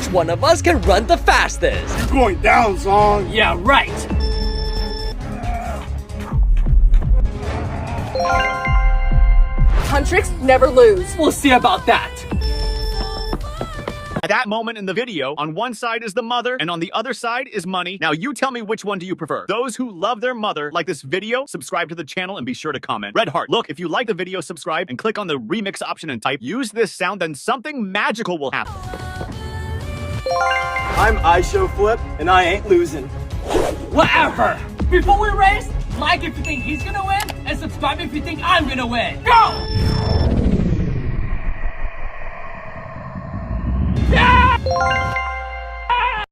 which one of us can run the fastest. You're going down, son. Yeah, right. Huntrix never lose. We'll see about that. At that moment in the video, on one side is the mother, and on the other side is money. Now you tell me which one do you prefer? Those who love their mother, like this video, subscribe to the channel and be sure to comment. Red heart. Look, if you like the video, subscribe and click on the remix option and type, use this sound, then something magical will happen. I'm iShowFlip, and I ain't losing. Whatever. Before we race, like if you think he's gonna win, and subscribe if you think I'm gonna win. Go! Yeah!